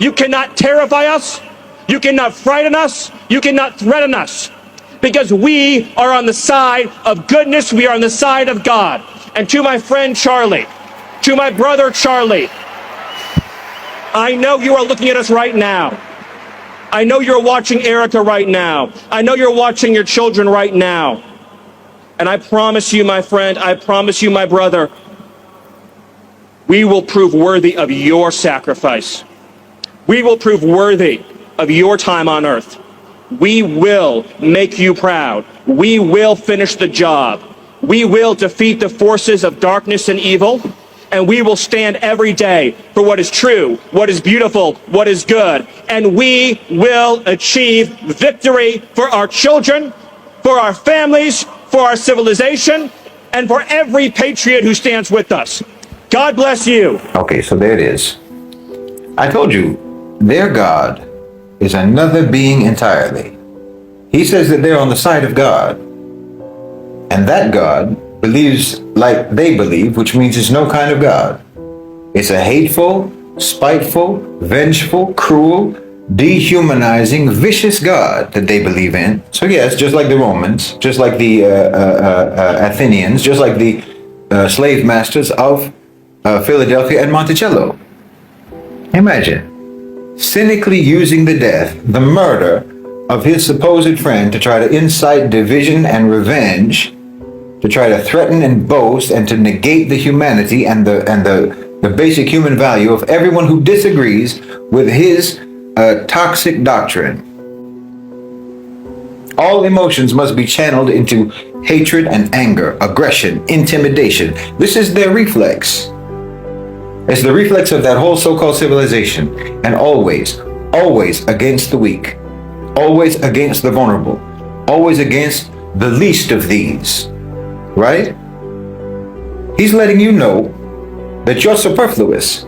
You cannot terrify us. You cannot frighten us. You cannot threaten us. Because we are on the side of goodness. We are on the side of God. And to my friend Charlie, to my brother Charlie, I know you are looking at us right now. I know you're watching Erica right now. I know you're watching your children right now. And I promise you, my friend, I promise you, my brother, we will prove worthy of your sacrifice. We will prove worthy of your time on earth. We will make you proud. We will finish the job. We will defeat the forces of darkness and evil. And we will stand every day for what is true, what is beautiful, what is good. And we will achieve victory for our children, for our families, for our civilization, and for every patriot who stands with us. God bless you. Okay, so there it is. I told you, their God is another being entirely. He says that they're on the side of God. And that God believes like they believe, which means it's no kind of God. It's a hateful, spiteful, vengeful, cruel, dehumanizing, vicious God that they believe in. So yes, just like the Romans, just like the Athenians, just like the slave masters of Philadelphia and Monticello. Imagine cynically using the death, the murder of his supposed friend to try to incite division and revenge, to try to threaten and boast and to negate the humanity and the basic human value of everyone who disagrees with his toxic doctrine. All emotions must be channeled into hatred and anger, aggression, intimidation. This is their reflex. It's the reflex of that whole so-called civilization, and always, always against the weak, always against the vulnerable, always against the least of these. Right? He's letting you know that you're superfluous.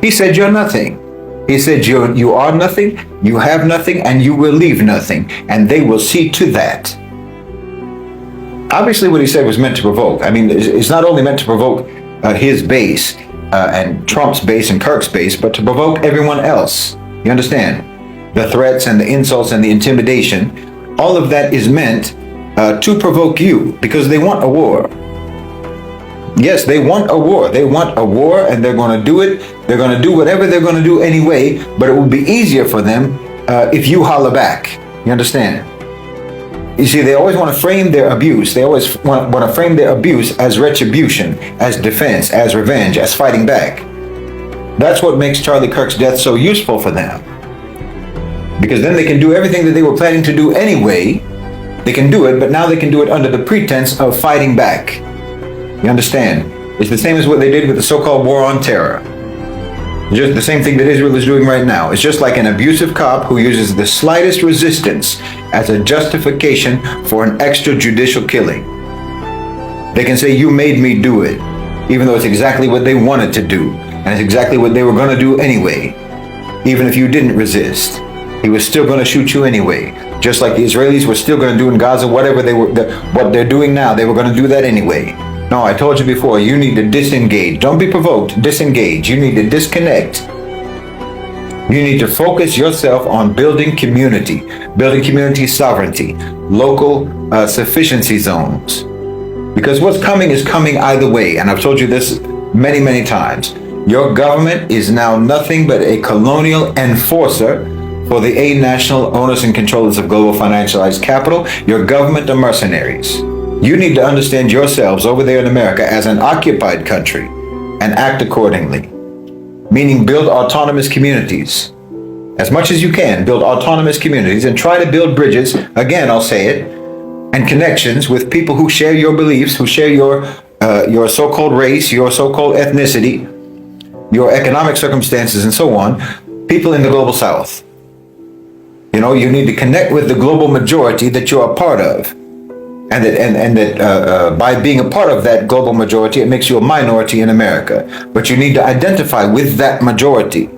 He said you're nothing. He said you are nothing, you have nothing, and you will leave nothing. And they will see to that. Obviously what he said was meant to provoke. I mean, it's not only meant to provoke his base and Trump's base and Kirk's base, but to provoke everyone else. You understand? The threats and the insults and the intimidation, all of that is meant to provoke you, because they want a war. Yes, they want a war. They want a war, and they're going to do it. They're going to do whatever they're going to do anyway, but it will be easier for them if you holler back. You understand? You see, they always want to frame their abuse. They always want to frame their abuse as retribution, as defense, as revenge, as fighting back. That's what makes Charlie Kirk's death so useful for them. Because then they can do everything that they were planning to do anyway. They can do it, but now they can do it under the pretense of fighting back. You understand? It's the same as what they did with the so-called war on terror. Just the same thing that Israel is doing right now. It's just like an abusive cop who uses the slightest resistance as a justification for an extrajudicial killing. They can say, you made me do it, even though it's exactly what they wanted to do, and it's exactly what they were going to do anyway. Even if you didn't resist, he was still going to shoot you anyway. Just like the Israelis were still going to do in Gaza whatever what they're doing now, they were going to do that anyway. No, I told you before, you need to disengage. Don't be provoked, disengage. You need to disconnect. You need to focus yourself on building community sovereignty, local sufficiency zones. Because what's coming is coming either way. And I've told you this many, many times. Your government is now nothing but a colonial enforcer for the eight national owners and controllers of global financialized capital. Your government are mercenaries. You need to understand yourselves over there in America as an occupied country and act accordingly. Meaning build autonomous communities. As much as you can, build autonomous communities and try to build bridges, again, I'll say it, and connections with people who share your beliefs, who share your so-called race, your so-called ethnicity, your economic circumstances, and so on, people in the global south. You know, you need to connect with the global majority that you're a part of. And that by being a part of that global majority, it makes you a minority in America. But you need to identify with that majority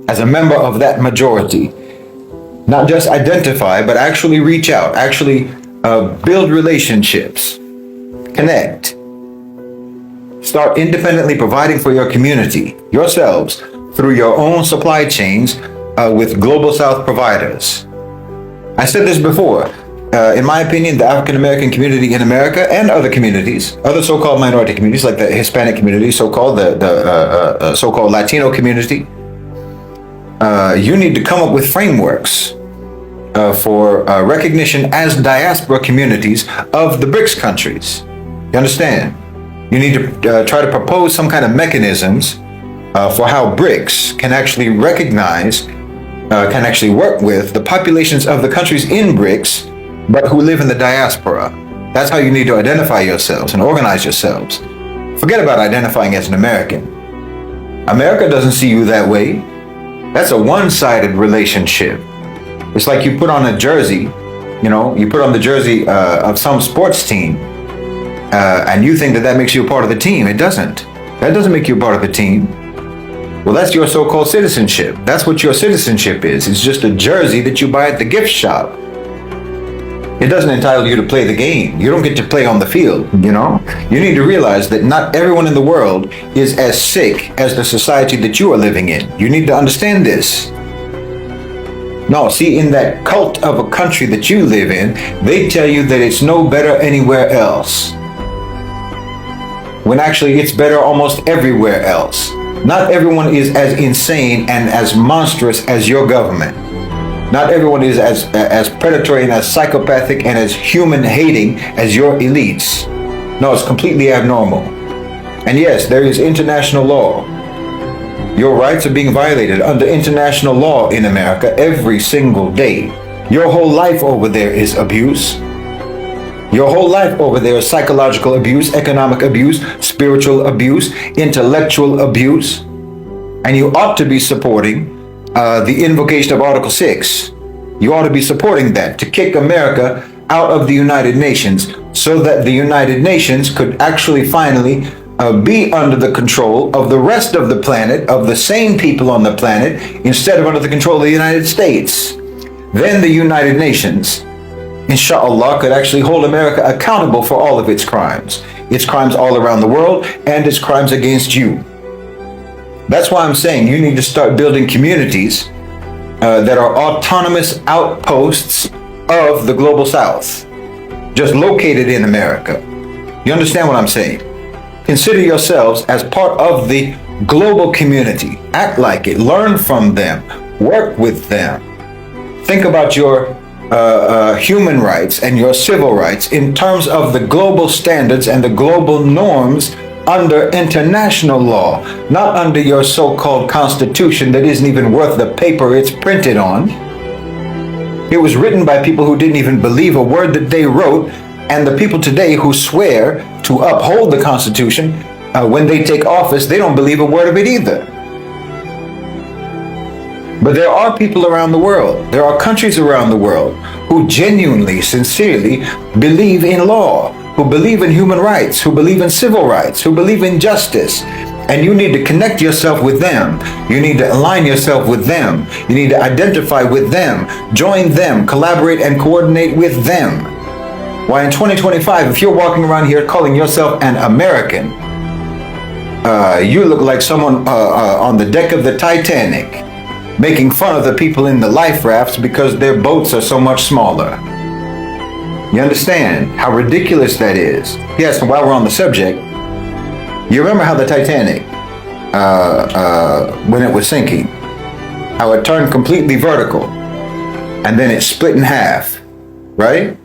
as a member of that majority. Not just identify, but actually reach out, actually build relationships, connect. Start independently providing for your community, yourselves, through your own supply chains with Global South providers. I said this before. In my opinion, the African American community in America and other communities, other so-called minority communities like the Hispanic community, the so-called Latino community, you need to come up with frameworks for recognition as diaspora communities of the BRICS countries. You understand? You need to try to propose some kind of mechanisms for how BRICS can actually recognize, can actually work with the populations of the countries in BRICS, but who live in the diaspora. That's how you need to identify yourselves and organize yourselves. Forget about identifying as an American. America doesn't see you that way. That's a one-sided relationship. It's like you put on a jersey, you put on the jersey of some sports team, and you think that makes you a part of the team. It doesn't. That doesn't make you a part of the team. Well, that's your so-called citizenship. That's what your citizenship is. It's just a jersey that you buy at the gift shop. It doesn't entitle you to play the game. You don't get to play on the field, You need to realize that not everyone in the world is as sick as the society that you are living in. You need to understand this. No, see, in that cult of a country that you live in, they tell you that it's no better anywhere else, when actually it's better almost everywhere else. Not everyone is as insane and as monstrous as your government. Not everyone is as predatory and as psychopathic and as human-hating as your elites. No, it's completely abnormal. And yes, there is international law. Your rights are being violated under international law in America every single day. Your whole life over there is abuse. Your whole life over there is psychological abuse, economic abuse, spiritual abuse, intellectual abuse. And you ought to be supporting the invocation of Article 6. You ought to be supporting that, to kick America out of the United Nations so that the United Nations could actually finally be under the control of the rest of the planet, of the same people on the planet, instead of under the control of the United States. Then the United Nations, inshallah, could actually hold America accountable for all of its crimes all around the world, and its crimes against you. That's why I'm saying you need to start building communities that are autonomous outposts of the Global South, just located in America. You understand what I'm saying? Consider yourselves as part of the global community. Act like it. Learn from them. Work with them. Think about your human rights and your civil rights in terms of the global standards and the global norms under international law, not under your so-called constitution that isn't even worth the paper it's printed on. It was written by people who didn't even believe a word that they wrote, and the people today who swear to uphold the Constitution, when they take office, they don't believe a word of it either. But there are people around the world, there are countries around the world who genuinely, sincerely believe in law, who believe in human rights, who believe in civil rights, who believe in justice. And you need to connect yourself with them. You need to align yourself with them. You need to identify with them, join them, collaborate and coordinate with them. Why, in 2025, if you're walking around here calling yourself an American, you look like someone on the deck of the Titanic, making fun of the people in the life rafts because their boats are so much smaller. You understand how ridiculous that is? Yes, and while we're on the subject, you remember how the Titanic, when it was sinking, how it turned completely vertical and then it split in half, right?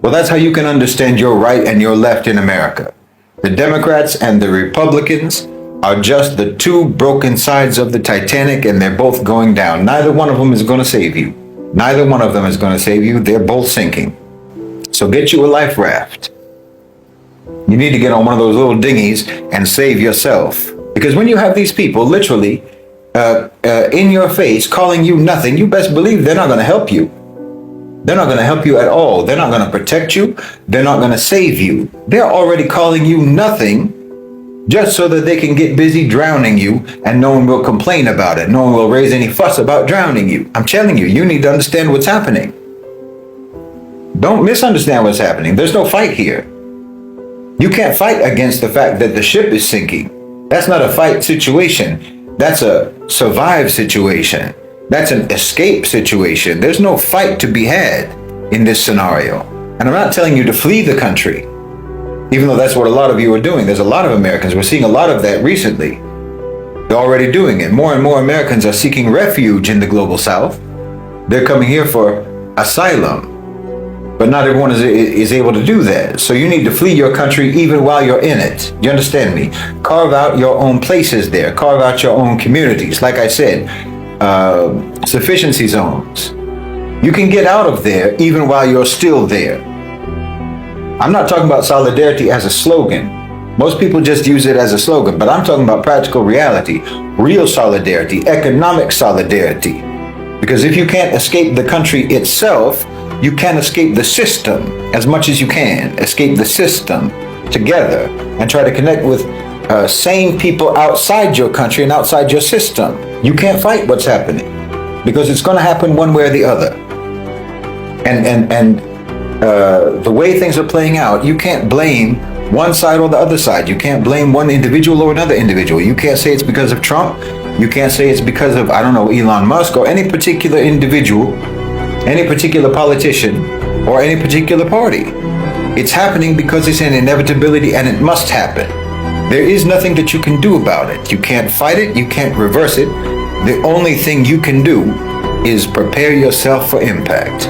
Well, that's how you can understand your right and your left in America. The Democrats and the Republicans are just the two broken sides of the Titanic, and they're both going down. Neither one of them is going to save you. Neither one of them is going to save you. They're both sinking. So get you a life raft. You need to get on one of those little dinghies and save yourself. Because when you have these people literally in your face calling you nothing, you best believe they're not going to help you. They're not going to help you at all. They're not going to protect you. They're not going to save you. They're already calling you nothing just so that they can get busy drowning you, and no one will complain about it. No one will raise any fuss about drowning you. I'm telling you, you need to understand what's happening. Don't misunderstand what's happening. There's no fight here. You can't fight against the fact that the ship is sinking. That's not a fight situation. That's a survive situation. That's an escape situation. There's no fight to be had in this scenario. And I'm not telling you to flee the country, even though that's what a lot of you are doing. There's a lot of Americans. We're seeing a lot of that recently. They're already doing it. More and more Americans are seeking refuge in the global south. They're coming here for asylum. But not everyone is able to do that. So you need to flee your country even while you're in it. You understand me? Carve out your own places there. Carve out your own communities. Like I said, sufficiency zones. You can get out of there even while you're still there. I'm not talking about solidarity as a slogan. Most people just use it as a slogan, but I'm talking about practical reality, real solidarity, economic solidarity. Because if you can't escape the country itself, you can't escape the system as much as you can. Escape the system together and try to connect with sane people outside your country and outside your system. You can't fight what's happening because it's going to happen one way or the other. And the way things are playing out, you can't blame one side or the other side. You can't blame one individual or another individual. You can't say it's because of Trump. You can't say it's because of, I don't know, Elon Musk or any particular individual, any particular politician, or any particular party. It's happening because it's an inevitability and it must happen. There is nothing that you can do about it. You can't fight it. You can't reverse it. The only thing you can do is prepare yourself for impact.